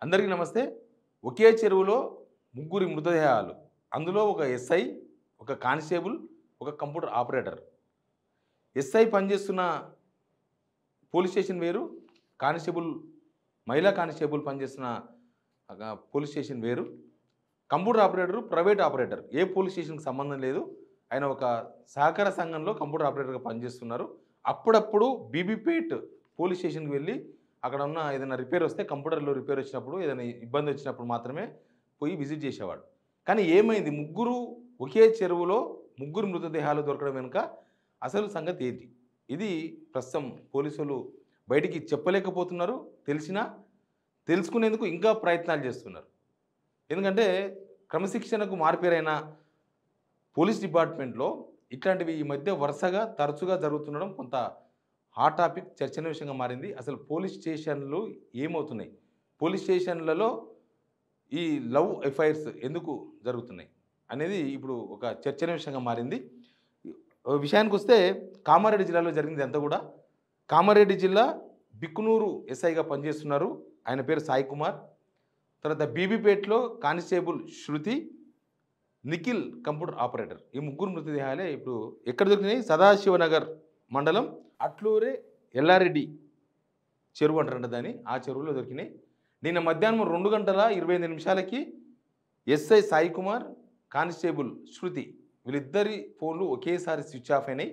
అందరికీ నమస్తే. ఒకే చెరువులో ముగ్గురి మృతదేహాలు. అందులో ఒక ఎస్ఐ, ఒక కానిస్టేబుల్, ఒక కంప్యూటర్ ఆపరేటర్. ఎస్ఐ పనిచేస్తున్న పోలీస్ స్టేషన్ వేరు. కానిస్టేబుల్ మహిళా కానిస్టేబుల్ పనిచేస్తున్న పోలీస్ స్టేషన్ వేరు. Computer operator private operator. ఏ పోలీస్ స్టేషన్‌కి సంబంధం లేదు. ఆయన ఒక సహకార సంఘంలో కంప్యూటర్ ఆపరేటర్‌గా పనిచేస్తున్నారు. అప్పుడప్పుడు బీబీపేట్ పోలీస్ స్టేషన్‌కి వెళ్ళి అక్కడ ఉన్న ఏదైనా రిపేర్ వస్తే కంప్యూటర్‌లో రిపేర్ వచ్చినప్పుడు, ఏదైనా ఇబ్బంది వచ్చినప్పుడు మాత్రమే పోయి విజిట్ చేసేవాడు. కానీ ఏమైంది? ముగ్గురు ఒకే చెరువులో ముగ్గురు మృతదేహాలు దొరకడం వెనుక అసలు సంగతి ఏంటి? ఇది ప్రస్తుతం పోలీసులు బయటికి చెప్పలేకపోతున్నారు. తెలిసినా తెలుసుకునేందుకు ఇంకా ప్రయత్నాలు చేస్తున్నారు. ఎందుకంటే క్రమశిక్షణకు మారుపేరైన పోలీస్ డిపార్ట్మెంట్‌లో ఇట్లాంటివి ఈ మధ్య వరుసగా తరచుగా జరుగుతుండడం కొంత హాట్ టాపిక్ చర్చనీయాంశంగా మారింది. అసలు పోలీస్ స్టేషన్‌లు ఏమవుతున్నాయి? పోలీస్ స్టేషన్‌లలో ఈ లవ్ అఫైర్స్ ఎందుకు జరుగుతున్నాయి? అనేది ఇప్పుడు ఒక చర్చనీయాంశంగా మారింది. విషయానికొస్తే కామారెడ్డి జిల్లాలో జరిగింది ఇదంతా కూడా. కామారెడ్డి జిల్లా బిక్కునూరు ఎస్ఐగా పనిచేస్తున్నారు. ఆయన పేరు సాయి కుమార్. తర్వాత బీబీపేట్‌లో కానిస్టేబుల్ శృతి, నిఖిల్ కంప్యూటర్ ఆపరేటర్. ఈ ముగ్గురు మృతదేహాలే ఇప్పుడు ఎక్కడ దొరికినాయి? సదాశివనగర్ మండలం అట్లూరే ఎల్లారెడ్డి చెరువు అంటారంట దాన్ని. ఆ చెరువులో దొరికినాయి. నిన్న మధ్యాహ్నం 2:25 ఎస్ఐ సాయి కుమార్, కానిస్టేబుల్ శృతి వీళ్ళిద్దరి ఫోన్లు ఒకేసారి స్విచ్ ఆఫ్ అయినాయి.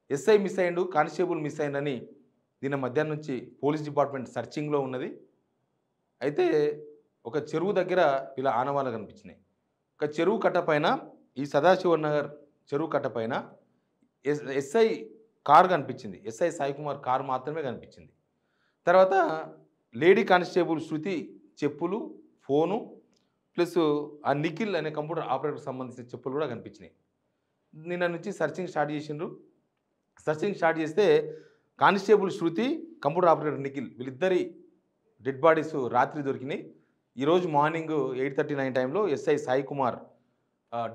ఎస్ఐ మిస్ అయ్యిండు, కానిస్టేబుల్ మిస్ అయ్యిండని నిన్న మధ్యాహ్నం నుంచి పోలీస్ డిపార్ట్మెంట్ సర్చింగ్లో ఉన్నది. అయితే ఒక చెరువు దగ్గర ఇలా ఆనవాళ్ళు కనిపించినాయి. ఒక చెరువు కట్ట పైన, ఈ సదాశివనగర్ చెరువు కట్ట పైన ఎస్ఐ కారు కనిపించింది. ఎస్ఐ సాయి కుమార్ కారు మాత్రమే కనిపించింది. తర్వాత లేడీ కానిస్టేబుల్ శృతి చెప్పులు, ఫోను ప్లస్ ఆ నిఖిల్ అనే కంప్యూటర్ ఆపరేటర్కి సంబంధించిన చెప్పులు కూడా కనిపించినాయి. నిన్న నుంచి సర్చింగ్ స్టార్ట్ చేసిండ్రు. సర్చింగ్ స్టార్ట్ చేస్తే కానిస్టేబుల్ శృతి, కంప్యూటర్ ఆపరేటర్ నిఖిల్ వీళ్ళిద్దరి డెడ్ బాడీస్ రాత్రి దొరికినాయి. ఈరోజు మార్నింగ్ 8:39 టైంలో SI Sai Kumar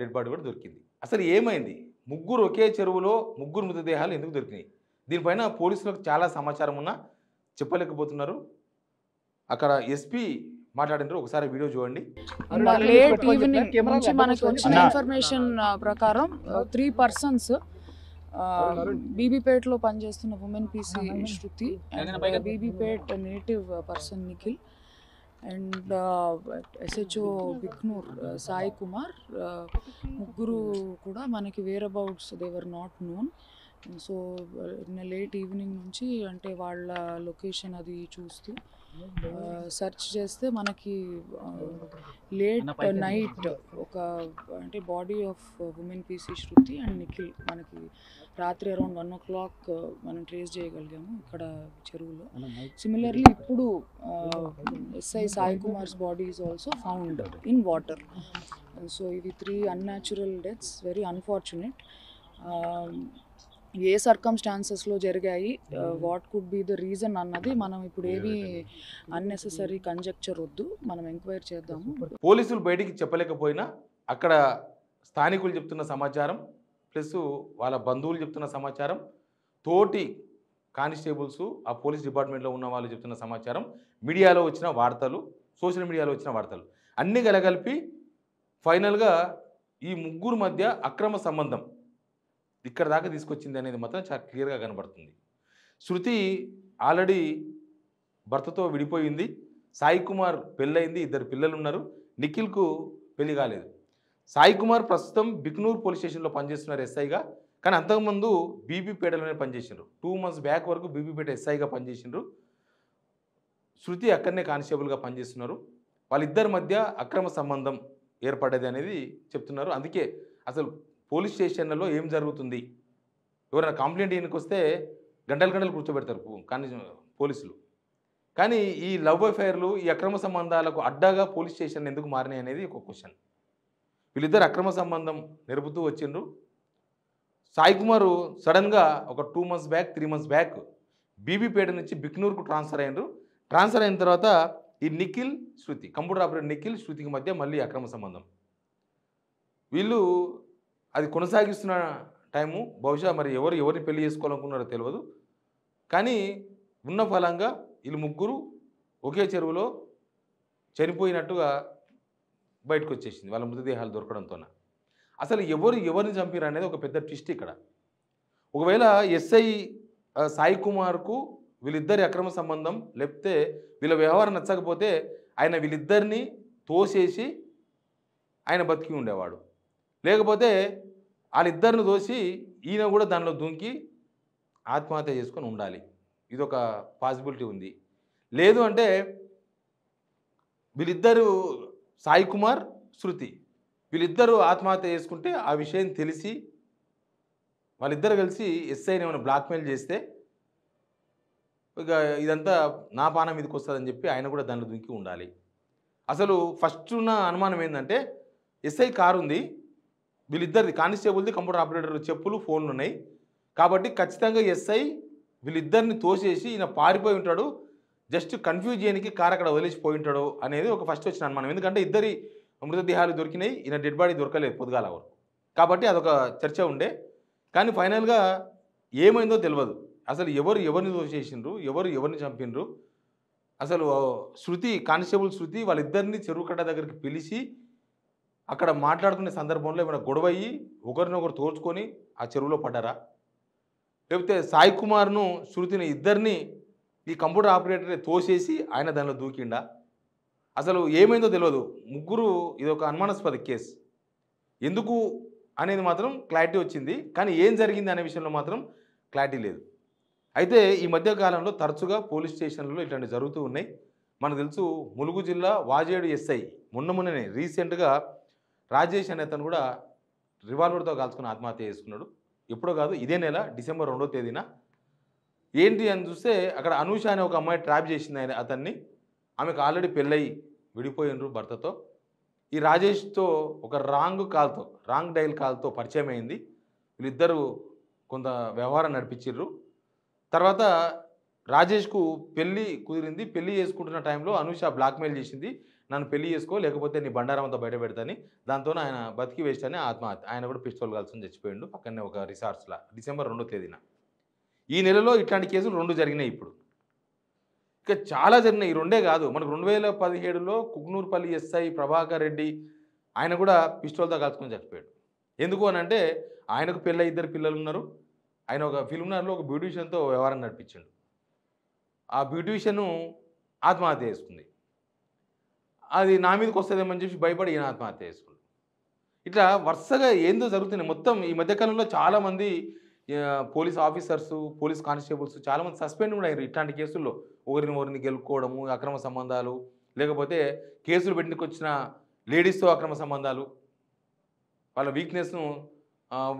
dead body కూడా దొరికింది. అసలు ఏమైంది? ముగ్గురు ఒకే చెరువులో ముగ్గురు మృతదేహాలు ఎందుకు దొరికినాయి? దీనిపైన పోలీసులకు చాలా సమాచారం ఉన్నా చెప్పలేకపోతున్నారు. అక్కడ ఎస్పీ మాట్లాడినారు. ఒకసారి వీడియో చూడండి. లేట్ ఈవినింగ్ నుంచి మనకు వచ్చిన ఇన్ఫర్మేషన్ ప్రకారం 3 persons బీబీపేట్లో పనిచేస్తున్న women PC Shruti and Bibipet native person Nikhil and SHO Biknoor Sai Kumar ముగ్గురు కూడా మనకి whereabouts they are not known. So నిన్న లేట్ ఈవినింగ్ నుంచి అంటే వాళ్ళ లొకేషన్ అది చూస్తూ సెర్చ్ చేస్తే మనకి లేట్ నైట్ ఒక అంటే body of women PC Shruti and Nikhil మనకి రాత్రి అరౌండ్ 1 o'clock మనం ట్రేస్ చేయగలిగాము ఇక్కడ చెరువులో. సిమిలర్లీ ఇప్పుడు SI Sai Kumars body is also found in water. So ఇవి 3 అన్యాచురల్ డెత్స్, వెరీ అన్ఫార్చునేట్. ఏ సర్కమ్స్టాన్సెస్లో జరిగాయి, what could be the reason అన్నది మనం ఇప్పుడు ఏమీ అన్నెసెసరీ కంజెక్చర్ వద్దు, మనం ఎంక్వైరీ చేద్దాము. పోలీసులు బయటికి చెప్పలేకపోయినా అక్కడ స్థానికులు చెప్తున్న సమాచారం ప్లస్ వాళ్ళ బంధువులు చెప్తున్న సమాచారం, తోటి కానిస్టేబుల్స్ ఆ పోలీస్ డిపార్ట్మెంట్లో ఉన్న వాళ్ళు చెప్తున్న సమాచారం, మీడియాలో వచ్చిన వార్తలు, సోషల్ మీడియాలో వచ్చిన వార్తలు అన్నీ కలగలిపి ఫైనల్గా ఈ ముగ్గురు మధ్య అక్రమ సంబంధం ఇక్కడ దాకా తీసుకొచ్చింది అనేది మాత్రం చాలా క్లియర్గా కనబడుతుంది. శృతి ఆల్రెడీ భర్తతో విడిపోయింది. సాయి కుమార్ పెళ్ళయింది, 2 పిల్లలు ఉన్నారు. నిఖిల్కు పెళ్లి కాలేదు. సాయి కుమార్ ప్రస్తుతం బిక్నూర్ పోలీస్ స్టేషన్లో పనిచేస్తున్నారు ఎస్ఐగా. కానీ అంతకుముందు బీబీపేటలోనే పనిచేసిండ్రు. 2 months బ్యాక్ వరకు బీబీపేట ఎస్ఐగా పనిచేసిండ్రు. శృతి అక్కడనే కానిస్టేబుల్గా పనిచేస్తున్నారు. వాళ్ళిద్దరి మధ్య అక్రమ సంబంధం ఏర్పడ్డది అనేది చెప్తున్నారు. అందుకే అసలు పోలీస్ స్టేషన్లలో ఏం జరుగుతుంది, ఎవరైనా కంప్లైంట్ ఈయనకి వస్తే గంటలు కూర్చోబెడతారు కానీ పోలీసులు. కానీ ఈ లవ్ అఫైర్లు, ఈ అక్రమ సంబంధాలకు అడ్డాగా పోలీస్ స్టేషన్ ఎందుకు మారినాయి అనేది ఒక క్వశ్చన్. వీళ్ళిద్దరు అక్రమ సంబంధం నెరుపుతూ వచ్చిండ్రు. సాయి కుమారు సడన్గా ఒక 2 months back 3 months back Bibipet నుంచి బిక్నూర్కు ట్రాన్స్ఫర్ అయ్యారు. ట్రాన్స్ఫర్ అయిన తర్వాత ఈ నిఖిల్ శృతి, కంప్యూటర్ ఆపరేటర్ నిఖిల్ శృతికి మధ్య మళ్ళీ అక్రమ సంబంధం. వీళ్ళు అది కొనసాగిస్తున్న టైము బహుశా మరి ఎవరిని పెళ్లి చేసుకోవాలనుకున్నారో తెలియదు. కానీ ఉన్న ఫలంగా వీళ్ళు ముగ్గురు ఒకే చెరువులో చనిపోయినట్టుగా బయటకు వచ్చేసింది వాళ్ళ మృతదేహాలు దొరకడంతో. అసలు ఎవరిని చంపారు అనేది ఒక పెద్ద ట్విస్ట్ ఇక్కడ. ఒకవేళ ఎస్ఐ సాయి కుమార్కు వీళ్ళిద్దరి అక్రమ సంబంధం లేకపోతే వీళ్ళ వ్యవహారం నచ్చకపోతే ఆయన వీళ్ళిద్దరిని తోసేసి ఆయన బతికి ఉండేవాడు. లేకపోతే వాళ్ళిద్దరిని తోసి ఈయన కూడా దానిలో దుంకి ఆత్మహత్య చేసుకొని ఉండాలి. ఇదొక పాసిబిలిటీ ఉంది. లేదు అంటే వీళ్ళిద్దరూ సాయి కుమార్, శృతి వీళ్ళిద్దరూ ఆత్మహత్య చేసుకుంటే ఆ విషయం తెలిసి వాళ్ళిద్దరు కలిసి ఎస్ఐని ఏమైనా బ్లాక్మెయిల్ చేస్తే ఇక ఇదంతా నా పానం మీదకి వస్తుందని చెప్పి ఆయన కూడా దానిలో దుంకి ఉండాలి. అసలు ఫస్ట్ ఉన్న అనుమానం ఏంటంటే ఎస్ఐ కారు ఉంది, వీళ్ళిద్దరిది కానిస్టేబుల్ది, కంప్యూటర్ ఆపరేటర్ చెప్పులు, ఫోన్లు ఉన్నాయి. కాబట్టి ఖచ్చితంగా ఎస్ఐ వీళ్ళిద్దరిని తోసేసి ఈయన పారిపోయి ఉంటాడు, జస్ట్ కన్ఫ్యూజ్ చేయడానికి కారు అక్కడ వదిలేసిపోయి ఉంటాడు అనేది ఒక ఫస్ట్ వచ్చిన అనుమానం. ఎందుకంటే ఇద్దరి మృతదేహాలు దొరికినాయి, ఈయన డెడ్ బాడీ దొరకలేదు పొద్దుగాల వరకు. కాబట్టి అదొక చర్చ ఉండే. కానీ ఫైనల్గా ఏమైందో తెలియదు. అసలు ఎవరిని తోసేసిండ్రు, ఎవరిని చంపినరు. అసలు శృతి, కానిస్టేబుల్ శృతి వాళ్ళిద్దరిని చెరువు కట్ట దగ్గరికి పిలిచి అక్కడ మాట్లాడుకునే సందర్భంలో ఏమైనా గొడవ అయ్యి ఒకరినొకరు తోడ్చుకొని ఆ చెరువులో పడ్డారా, లేకపోతే సాయి కుమార్ను శృతిని ఇద్దరిని ఈ కంప్యూటర్ ఆపరేటరే తోసేసి ఆయన దానిలో దూకిండా, అసలు ఏమైందో తెలియదు. ముగ్గురు ఇదొక అనుమానాస్పద కేసు. ఎందుకు అనేది మాత్రం క్లారిటీ వచ్చింది, కానీ ఏం జరిగింది అనే విషయంలో మాత్రం క్లారిటీ లేదు. అయితే ఈ మధ్య కాలంలో తరచుగా పోలీస్ స్టేషన్లలో ఇట్లాంటివి జరుగుతూ ఉన్నాయి. మనకు తెలుసు ములుగు జిల్లా వాజేడు ఎస్ఐ మొన్ననే రీసెంట్గా రాజేష్ అనే అతను కూడా రివాల్వర్తో కాల్చుకుని ఆత్మహత్య చేసుకున్నాడు. ఎప్పుడో కాదు, ఇదే నెల డిసెంబర్ 2వ తేదీన. ఏంటి అని చూస్తే అక్కడ అనూష అనే ఒక అమ్మాయి ట్రాప్ చేసింది అతన్ని. ఆమెకు ఆల్రెడీ పెళ్ళయి విడిపోయినరు భర్తతో. ఈ రాజేష్తో ఒక రాంగ్ డైల్ కాల్తో పరిచయం అయింది. వీళ్ళిద్దరూ కొంత వ్యవహారం నడిపించారు. తర్వాత రాజేష్కు పెళ్ళి కుదిరింది. పెళ్ళి చేసుకుంటున్న టైంలో అనూష బ్లాక్మెయిల్ చేసింది, నన్ను పెళ్లి చేసుకో లేకపోతే నీ బండారం అంతా బయట పెడతాని. దాంతో ఆయన బతికి వేస్ట్ అని ఆత్మహత్య. ఆయన కూడా పిస్తోల్ కాల్చుకొని చచ్చిపోయిండు పక్కనే ఒక రిసార్ట్స్లో డిసెంబర్ 2వ తేదీన. ఈ నెలలో ఇట్లాంటి కేసులు 2 జరిగినాయి. ఇప్పుడు ఇక చాలా జరిగినాయి. ఈ 2 కాదు, మనకు 2017లో కుక్నూర్పల్లి ఎస్ఐ ప్రభాకర్ రెడ్డి ఆయన కూడా పిస్తోల్తో కాల్చుకొని చచ్చిపోయాడు. ఎందుకు అని అంటే ఆయనకు పెళ్ళి 2 పిల్లలు ఉన్నారు. ఆయన ఒక ఫిల్మ్నార్లో ఒక బ్యూటిషియన్తో వ్యవహారం నడిపించాడు. ఆ బ్యూటిషియన్ ఆత్మహత్య చేసుకుంది. అది నా మీదకి వస్తుందేమని చెప్పి భయపడి ఈయన ఆత్మహత్య చేసుకుంది. ఇట్లా వరుసగా ఏందో జరుగుతున్నాయి. మొత్తం ఈ మధ్యకాలంలో చాలామంది పోలీస్ ఆఫీసర్సు, పోలీస్ కానిస్టేబుల్స్ చాలామంది సస్పెండ్ కూడా అయ్యారు ఇట్లాంటి కేసుల్లో. ఒకరిని గెలుపుకోవడము, అక్రమ సంబంధాలు, లేకపోతే కేసులు పెట్టడానికి వచ్చిన లేడీస్తో అక్రమ సంబంధాలు, వాళ్ళ వీక్నెస్ను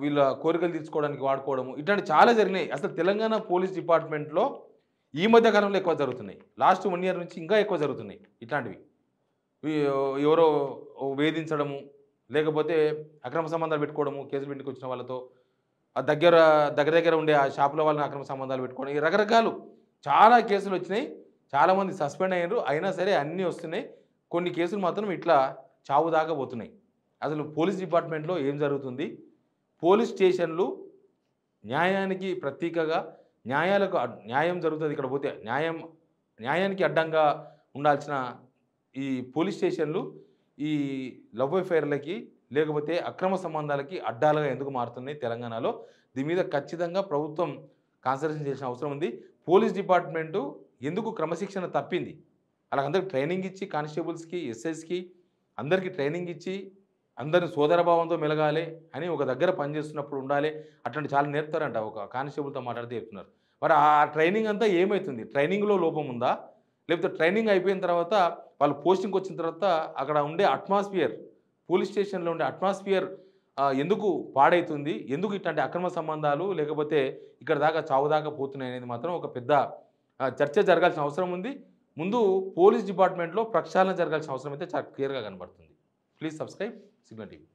వీళ్ళ కోరికలు తీర్చుకోవడానికి వాడుకోవడము, ఇట్లాంటి చాలా జరిగినాయి. అసలు తెలంగాణ పోలీస్ డిపార్ట్మెంట్లో ఈ మధ్య కాలంలో ఎక్కువ జరుగుతున్నాయి. లాస్ట్ 1 year నుంచి ఇంకా ఎక్కువ జరుగుతున్నాయి ఇట్లాంటివి. ఎవరో వేధించడము, లేకపోతే అక్రమ సంబంధాలు పెట్టుకోవడము, కేసులు పెట్టుకు వచ్చిన వాళ్ళతో ఆ దగ్గర ఉండే ఆ షాపుల వాళ్ళని అక్రమ సంబంధాలు పెట్టుకోవడం, ఈ రకరకాలు చాలా కేసులు వచ్చినాయి. చాలామంది సస్పెండ్ అయ్యారు. అయినా సరే అన్నీ వస్తున్నాయి. కొన్ని కేసులు మాత్రం ఇట్లా చావు దాకా పోతున్నాయి. అసలు పోలీస్ డిపార్ట్మెంట్లో ఏం జరుగుతుంది? పోలీస్ స్టేషన్లు న్యాయానికి ప్రతీకగా, న్యాయం జరుగుతుంది ఇక్కడ పోతే న్యాయానికి అడ్డంగా ఉండాల్సిన ఈ పోలీస్ స్టేషన్లు ఈ లవ్ అఫైర్లకి లేకపోతే అక్రమ సంబంధాలకి అడ్డాలుగా ఎందుకు మారుతున్నాయి తెలంగాణలో? దీని మీద ఖచ్చితంగా ప్రభుత్వం కాన్సన్ట్రేషన్ చేసిన అవసరం ఉంది. పోలీస్ డిపార్ట్మెంటు ఎందుకు క్రమశిక్షణ తప్పింది? అలాగందరికి ట్రైనింగ్ ఇచ్చి, కానిస్టేబుల్స్కి, ఎస్ఐస్కి అందరికీ ట్రైనింగ్ ఇచ్చి అందరిని సోదరభావంతో మెలగాలి అని ఒక దగ్గర పనిచేస్తున్నప్పుడు ఉండాలి. అట్లాంటి చాలా నేర్పుతారంట. ఒక కానిస్టేబుల్తో మాట్లాడితే చెప్తున్నారు. మరి ఆ ట్రైనింగ్ అంతా ఏమవుతుంది? ట్రైనింగ్లో లోపం ఉందా? లేకపోతే ట్రైనింగ్ అయిపోయిన తర్వాత వాళ్ళు పోస్టింగ్కి వచ్చిన తర్వాత అక్కడ ఉండే అట్మాస్ఫియర్, పోలీస్ స్టేషన్లో ఉండే అట్మాస్ఫియర్ ఎందుకు పాడవుతుంది? ఎందుకు ఇట్లాంటి అక్రమ సంబంధాలు లేకపోతే ఇక్కడ దాకా చావు దాకా పోతున్నాయి అనేది మాత్రం ఒక పెద్ద చర్చ జరగాల్సిన అవసరం ఉంది. ముందు పోలీస్ డిపార్ట్మెంట్లో ప్రక్షాళన జరగాల్సిన అవసరం అయితే చాలా క్లియర్గా కనబడుతుంది. Please subscribe signal TV.